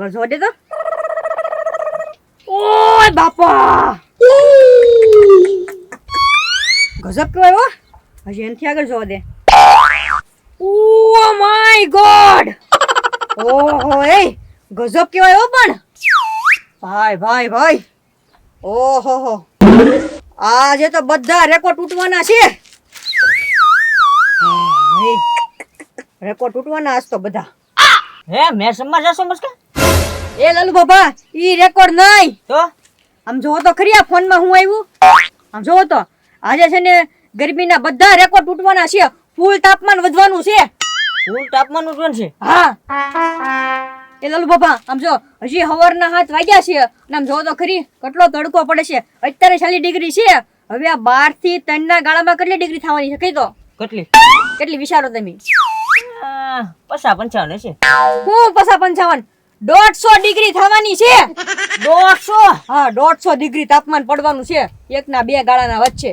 આગળ જોવા દે તો. ઓય બાપા, ગજબ કહેવાય હો. હજી એનથી આગળ જોવા દે. ઓ માય ગોડ, ઓહો એ ગજબ કહેવાય હો. પણ ભાઈ ભાઈ ભાઈ, ઓહો હો, આજે તો બધા રેકોર્ડ તૂટવાના છે. રેકોર્ડ તૂટવાના આજ તો બધા. હે મેં સમજ કે એ લાલુ બાબા, ઈ રેકોર્ડ નહીં તો આમ જોવો તો ખરી આ ફોનમાં હું આવ્યું. આમ જોવો તો આજે છે ને ગરમીના બધા રેકોર્ડ તૂટવાના છે. ફૂલ તાપમાન વધવાનું છે. ફૂલ તાપમાન ઉઠવાનું છે? હા એ લાલુ બાબા, આમ જો હજી સવારના 7 વાગ્યા છે અને આમ જોવો તો ખરી કેટલો તડકો પડે છે. અત્યારે 40 ડિગ્રી છે. હવે આ 12 થી 3 ના ગાળામાં કેટલી ડિગ્રી થવાની છે કઈ તો? કેટલી વિચારો તમે? 55 હશે. હું 55 150 ડિગ્રી થવાની છે. 150? હા 150 ડિગ્રી તાપમાન પડવાનું છે એક ના બે ગાળાના વચ્ચે.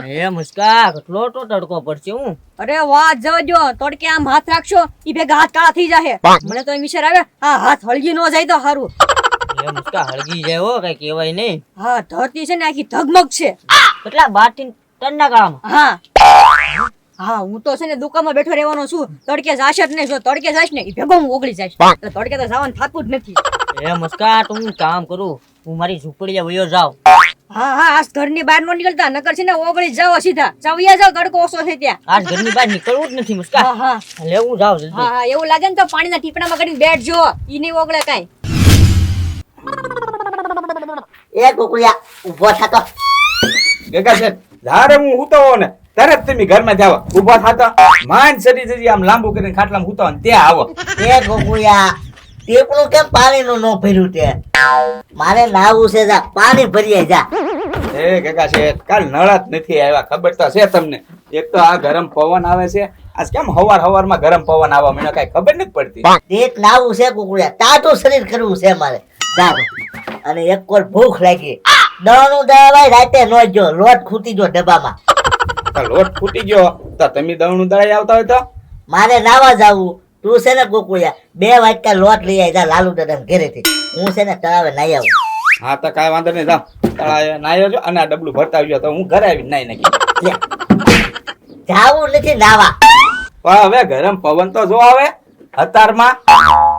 હે મુસ્કા, કેટલો તો તડકો પડશે. હું અરે વાત જવા દો, તડકે આમ હાથ રાખશો ઈ ભેગા હાથ કાળા થઈ જાહે. મને તો વિચાર આવે આ હાથ હળગી ન જાય તો સારું. હે મુસ્કા, હળગી જાય હો, કઈ કહેવાય નહીં. હા ધરતી છે ને આખી ધગમગ છે. કેટલા 12 થી 3 ના ગાળામાં? હા હા, હું તો છે ને દુકાનમાં બેઠો રહેવાનો છું. તડકે જાશે જ નહીં. જો તડકે જાશ ને ઈ ભેગો હું ઓગળી જઈશ. એટલે તડકે તો જવાનું થતું જ નથી. હે મુસ્કા, તો હું કામ કરું, હું મારી ઝૂંપડીએ વયો જાઉં. હા હા, આજ ઘરની બહાર નો નીકળતા, નકર છે ને ઓગળી જાવ સીધા. ચાવ્યા જાવ, તડકો ઓછો છે ત્યાં. આજ ઘરની બહાર નીકળવું જ નથી મુસ્કા. હા હા લે હું જાઉં જલ્દી. હા હા, એવું લાગે ને તો પાણીના ટીપણામાં કરીને બેઠજો. ઈ નહીં ઓગળે કાઈ. એ કુકુયા ઉભો થાતો. ગગા છે ધારે હું હુતો હો ને તરત તમે ઘરમાં જાવ. ઊભો થાતો માંડ સરી જજી આમ લાંબુ કરીને ખાટલામાં હુતો ને ત્યાં આવો. એ કુકુયા ટીપણું કેમ પાણીનું ન ભર્યું તે? મારે નાવું છે, જા પાણી ભરીએ જા. એ ગગા છે કાલ નળ જ નથી આવ્યા, ખબર તો છે તમને. એક તો આ ગરમ પવન આવે છે. આજ કેમ હવારમાં ગરમ પવન આવવા મને કઈ ખબર નથી પડતી. એક નાવું છે કુકુયા, તાતું શરીર કરવું છે મારે. જા અને એક કોર ભૂખ લાગી. દળનું દળાવાય રાતે નો જો લોટ ખૂટી જો ડબ્બામાં. તો લોટ ફૂટી ગયો તો તમે દવણું દળાઈ આવતા હોય તો? મારે નાવા જાવું. તું છે ને કુકુયા 2 વાટકા લોટ લઈ આવી જા લાલુ દાદા ઘરેથી. હું છે ને તળાવે નાઈ આવું. હા તો કાંઈ વાંધો નહીં, જાઓ તળાવે નાહી આવજો અને આ ડબલું ભરતા આવજો તો હું ઘરે આવીને નાહી નાખી. લે જાવું નથી નાવા. પણ હવે ગરમ પવન તો જો આવે અત્યારમાં.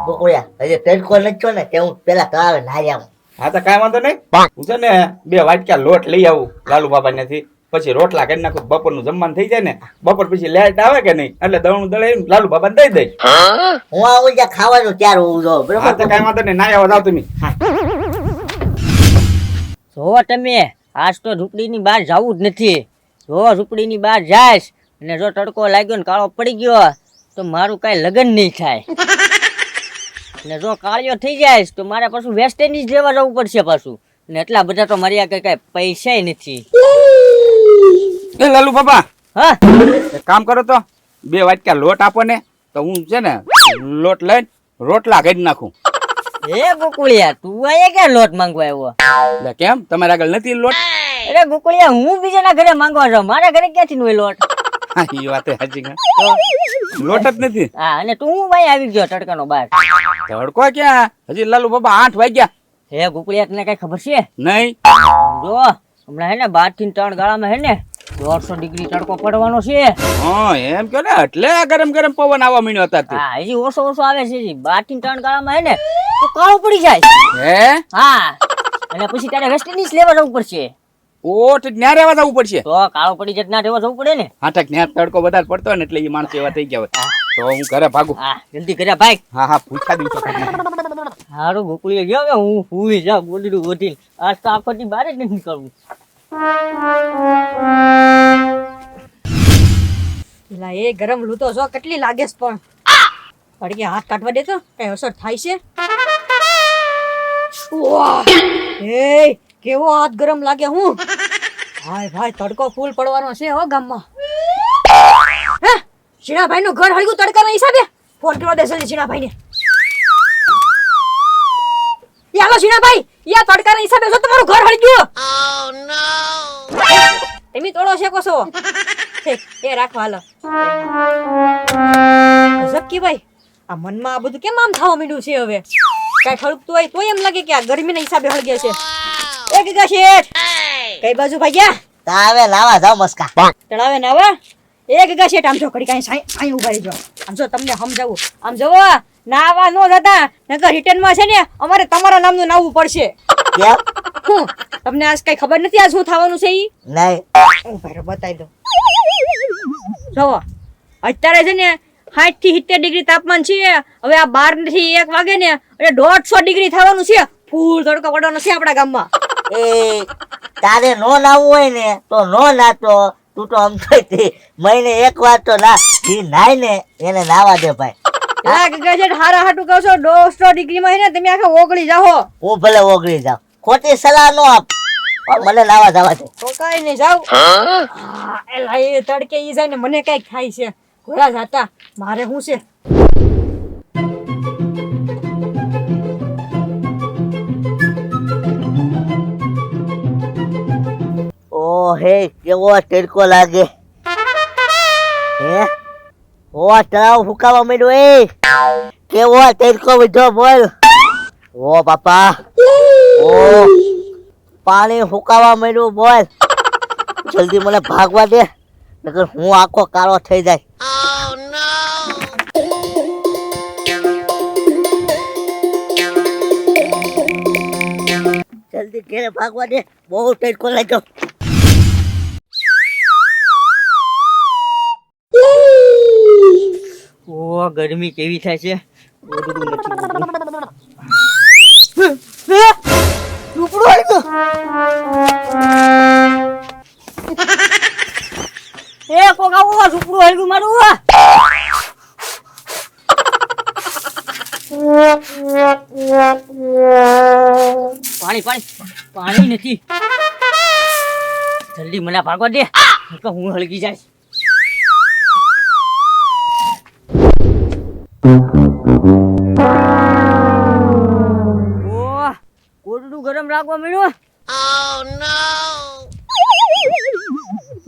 કુકુયા હજી તડકો નથી થયો ને તે હું પેલા તળાવે નાઈ આવું. હા તો કાંઈ વાંધો નહીં, હું છે ને 2 વાટકા લોટ લઈ આવું લાલુ બાબા ત્યાંથી. પછી રોટલા કરી નાખું, બપોરનું જમવાનું થઈ જાય ને. બપોર પછી લેટ આવે કે નહીં એટલે દવણું દળાવી લાલુ બાબા દઈ દઈશ. હું આવું ત્યાં ખાવાનું ત્યાર હોવું જો હા તો બરોબર. કાંઈ વાંધો નહીં, ના આવો જાવ તમે. જો તમે આજ તો ઝૂંપડીની બહાર જવું જ નથી. જો ઝૂંપડીની બહાર જાઈશ અને જો તડકો લાગ્યો ને કાળો પડી ગયો તો મારું કાંઈ લગ્ન નહીં થાય. ને જો કાળિયો થઈ જાય તો મારે પાછું વેસ્ટ ઇન્ડિઝ લેવા જવું પડશે પાછું. ને એટલા બધા તો મારી આગળ કાંઈ પૈસા નથી. એ લાલુ બાબા હા એક કામ કરો તો 2 વાટકા લોટ આપો ને તો હું છે ને લોટ લઈને રોટલા કરી નાખું. એ ગોકુળિયા, તું અહીંયા ક્યાં લોટ માંગવા આવ્યો? એટલે કેમ તમારા આગળ નથી લોટ? અરે ગોકુળિયા, હું બીજાના ઘરે માંગવા જાઉં, મારા ઘરે ક્યાંથી હોય લોટ? હા એ વાત સાચી છે. લોટ જ નથી. હા, અને તું હું ભાઈ આવી ગયો તડકાનો બહાર? તડકો ક્યાં, હજી લાલુ બાબા 8 વાગ્યા. હે ગોકુળિયા, તને કઈ ખબર છે? નહીં. જો હમણાં હે ને 12 થી 3 ગાળામાં હે ને 150 ડિગ્રી તડકો પડવાનો છે. હા એમ કહો ને, એટલે ગરમ ગરમ પવન આવવા માંડ્યો અત્યારથી. હા, હજી ઓછો આવે છે. 12 થી 3 ગાળામાં હે ને તો કાળો પડી જાય. હે હા, અને પછી તારે વેસ્ટ ઇન્ડિઝ લેવા જવું પડશે. ઓટ ન્યા રહેવા જવું પડશે. તો કાળો પડી જાય ના રહેવા જવું પડે ને. હાટક ન્યા તડકો વધારે પડતો હોય ને એટલે એ માણસ એવા થઈ ગયા હોય. તો હું ઘરે ભાગું. હા, જલ્દી કર્યા ભાઈ. હા હા પૂછા દિવસો. હારું ગોકુળિયા ગયો કે હું હુઈ જા બોડીનું વધીને. આજ તો આખો દી બહાર જ નથી નીકળવું. એલા એ ગરમ લૂ તો જો કેટલી લાગે છે. પણ તડકે હાથ કાઢવા દે તો કઈ અસર થાય છે? વાહ એ કેવો હાથ ગરમ લાગે. હું ભાઈ ભાઈ તડકો ફૂલ પડવાનો છે હો ગામમાં. હે શીણાભાઈ નું ઘર હળગ્યું તડકાના હિસાબે. ફોન કરવા દેશે શીણાભાઈ ને. હાલો શીણાભાઈ, યા તડકાના હિસાબે જો તમારું ઘર હળગ્યું. તમે તોડો શેકો છો. એ રાખવા હાલો. ઝબકી ભાઈ, આ મનમાં આ બધું કેમ આમ થવા માંડ્યું છે હવે? કાંઈ ખળગતું હોય તોય એમ લાગે કે આ ગરમીના હિસાબે હળગે છે. એ ગગા શેઠ કઈ બાજુ ભાગ્યા? તા હવે નાવા જાવ મસ્કા. તળાવે ને હવે એ ગગા શેઠ આમ જો ઘડી કાંઈ સાઈ ઉભા રહેજો. આમ જો તમને સમજાવું. આમ જોવો નાવા નો જતા નકર રિટર્નમાં છે ને અમારે તમારા નામનું નાવવું પડશે. કેમ? હું તમને આજ કઈ ખબર નથી આજ શું થવાનું છે ઈ? નહીં. ઉભા રહો બતાવી દો. જોવો અત્યારે છે ને 60 થી 70 ડિગ્રી તાપમાન છે. હવે આ 12 થી 1 વાગે ને એટલે 150 ડિગ્રી થવાનું છે. ફૂલ તડકો પડવાનો છે આપણા ગામમાં. એ તારે નો નાવું હોય ને તો નો નાતો. તું તો આમ મહિને એક વાર તો ના ઈ નાય ને એને નાવા દે ભાઈ. આ ગગા હારા હાટું કહો છો 150 ડિગ્રી માં હે ને તમે આખા ઓગળી જાઓ. હું ભલે ઓગળી જાઉં, ખોટી સલાહ નો આપ, પણ મને નાવા જવા દે. તો કાઈ નહીં જાવ. એલા એ તડકે ઈ જાય ને મને કઈ ખાય છે. ઘોડા જાતા મારે શું છે? ઓ હે કેવો તડકો લાગે હે. ઓ તળાવ ફૂકાવા માંડ્યો. એ કેવો તડકો વધ્યો બોલ. ઓ બાપા, ઓ પાણી ફૂકાવા માંડ્યું બોલ. જલ્દી મને ભાગવા દે નકર હું આખો કાળો થઈ જાય. જલ્દી ઘેરે ભાગવા દે, બહુ તડકો લાગ્યો. ઓ ગરમી કેવી થાય છે. ઓડું નથી ઝૂંપડું આવી ગયું. એ કોક આવું ઝૂંપડું આવી ગયું મારું. પાણી પાણી પાણી નથી. જલ્દી મને ભાગવા દે નકર હું હળગી જાય. ઓહ ગોડડું ગરમ રાખવા મળ્યું.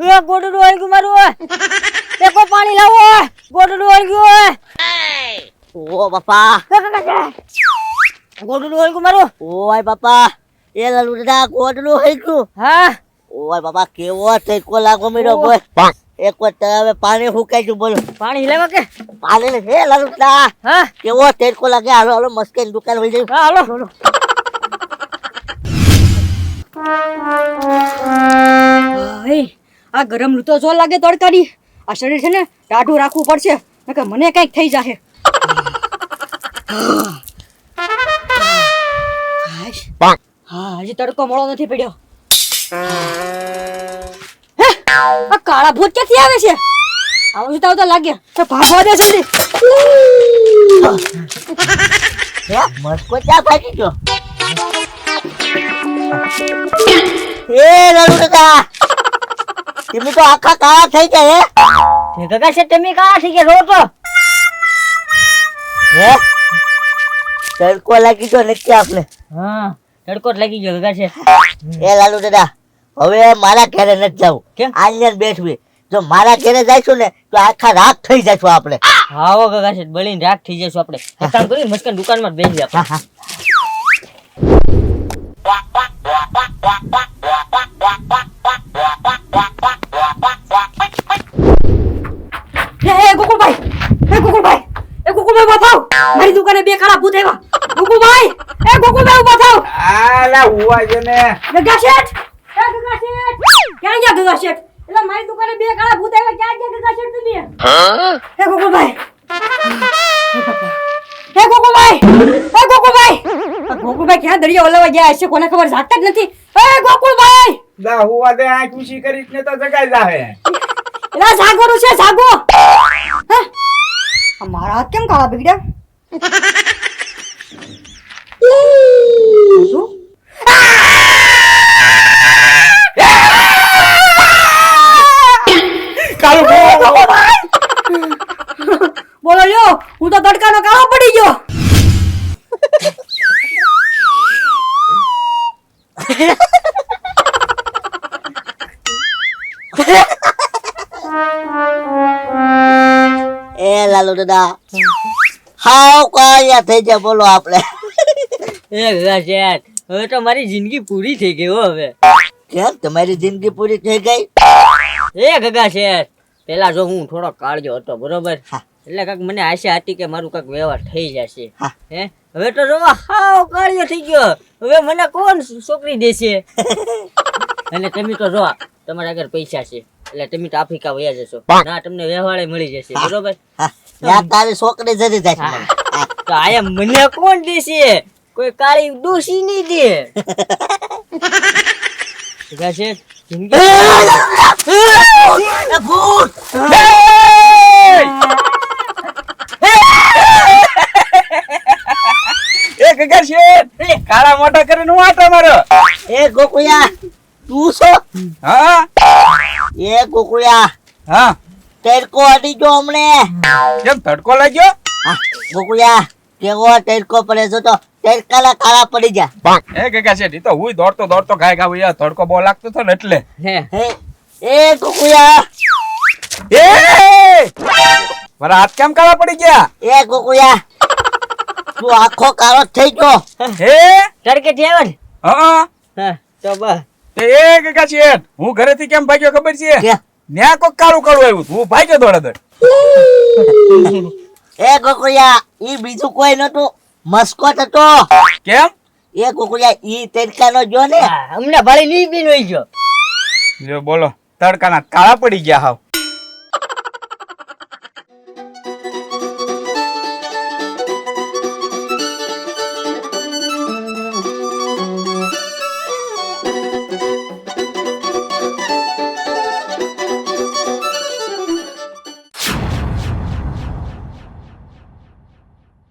એ ગોડડું આવી ગયું મારું. એ કોઈ પાણી લાવો. ગોડડું આવી ગયું. ઓ બાપા, ગોડડું આવી ગયું મારું. ઓય બાપા, એ લલુડા ગોડલું હઈ ગયું. હા ઓય બાપા કેવો તડકો લાગો મીડો બોલ. એક વાર તળાવે પાણી ફૂકાઈ ગયું બોલો. પાણી લેવા કે? પાણી ને હે લલુડા હા કેવો તડકો લાગે. હાલો હાલો મસ્કેન દુકાન વઈ જઈ. હા હાલો. આ ગરમ લૂતો જો લાગે તડકાની. આ શરીર છે ને ટાઢું રાખવું પડશે નકર મને કઈક થઈ જાહે. હા હજી તડકો મળો નથી પડ્યો. આ કાળા ભૂત ક્યાંથી આવે છે? આવું જોતા તો લાગે તો ભાગવા દે જલ્દી. હે મસ્કો ચા ભાગી ગયો. એ લલુડા તમે તો આખા કાળા થઈ ગયા હે. તે કાકા છે તમે કાં થઈ ગયા રો તો. હે તડકો લાગી ગયો નથી આપને. હા તડકો જ લાગી ગયો કાકા છે. એ લાલુ દાદા હવે મારા ઘરે નથી જવું. કેમ? અહીંયા બેઠવી. જો મારા ઘરે જઈશું ને તો આખા રાત થઈ જશું આપણે. હા હો કાકા છે બળીને રાખ થઈ જશું આપણે. એક કામ કરી મસ્કન દુકાનમાં જ બેસી આપણે. હે ગોકુલભાઈ, હે ગોકુલભાઈ, એ ગોકુલભાઈ ઉભા થાવ. મારી દુકાને બે કાળા ભૂત આવ્યા. ગોકુલભાઈ, એ ગોકુલભાઈ ઉભા થાવ. આલા હુવા છે ને. ગગા શેઠ, એ ગગા શેઠ, ક્યાં ગયા ગગા શેઠ? એટલે મારી દુકાને બે કાળા ભૂત આવ્યા. ક્યાં ગયા ગગા શેઠ તમે? હે ગોકુલભાઈ, હે ગોકુલભાઈ, હે ગોકુલભાઈ, આ ગોકુલભાઈ ક્યાં દરિયા ઓલાવા ગયા હશે કોને ખબર, જાગતા જ નથી. હે ગોકુલભાઈ, લા હુવા દે આંખ ઊંચી કરીશ ને તો જગાઈ જાહે. એલા જાગવાનું છે, જાગો. હે આ મારા હાથ કેમ કાળા બગડ્યા? શું? કાળું બોલો લ્યો, હું તો તડકાનો કાળો પડી ગયો. એ લાલુ દાદા હાવ કાયા થઈ જાય બોલો આપણે. એ ગગા શેઠ, હવે તો મારી જિંદગી પૂરી થઈ ગઈ હો હવે. કેમ તમારી જિંદગી પૂરી થઈ ગઈ? એ ગગા શેઠ, પેલા જો હું થોડો કાળજો હતો બરોબર, હા. એટલે કાંઈક મને આશા હતી કે મારું કાંઈક વ્યવહાર થઈ જશે. હા. હે હવે તો જો હાવ કાળિયો થઈ ગયો, હવે મને કોણ છોકરી દેશે? અને તમે તો જો તમારા આગળ પૈસા છે એટલે તમે તો આફ્રિકા વયા જશો, ના તમને વ્યવહારે મળી જશે બરોબર. હા, ત્યાં તારી છોકરી જતી જાય છે મને. હા. તો આયા મને કોણ દેશે? કોઈ કાળી ડોસી નહીં દે. ગગા શેઠ, જિંદગી એ ભૂત! એ ગગા શેઠ, કાળા મોટા કરીને હું આટો મારો. એ ગોકુળિયા, તું છો? હા એ ગોકુળિયા, હા, તડકો હટી ગયો હમણે. કેમ તડકો લાગ્યો? હા, ગોકુળિયા, કેવો તડકો પડે છે તો તડકાના કાળા પડી જા. એ ગગા શેઠ, ઈ તો હુંય દોડતો દોડતો ગાય ગાવ યાર, તડકો બહુ લાગતો હતો ને એટલે. હે હે, એ ગોકુળિયા, એ મારા હાથ કેમ કાળા પડી ગયા? એ ગોકુળિયા, તું આખો કાળો થઈ ગયો. હે તડકે થી આવે ને? હા હા તો બસ. એ ગગા શેઠ, હું ઘરેથી કેમ ભાગ્યો ખબર છે? કે? ન્યા કોક કાળું કાળું આવ્યું, હું ભાગ્યો દોડે. એ ગોકુળિયા, ઈ બીજું કોઈ નતું, મસ્કોટ હતો. કેમ? એ ગોકુળિયા, ઈ તડકાનો જો ને. હા, હમણાં ભાળી નહીં પીને વહી ગયો. જો બોલો, તડકાના કાળા પડી ગયા હાવ.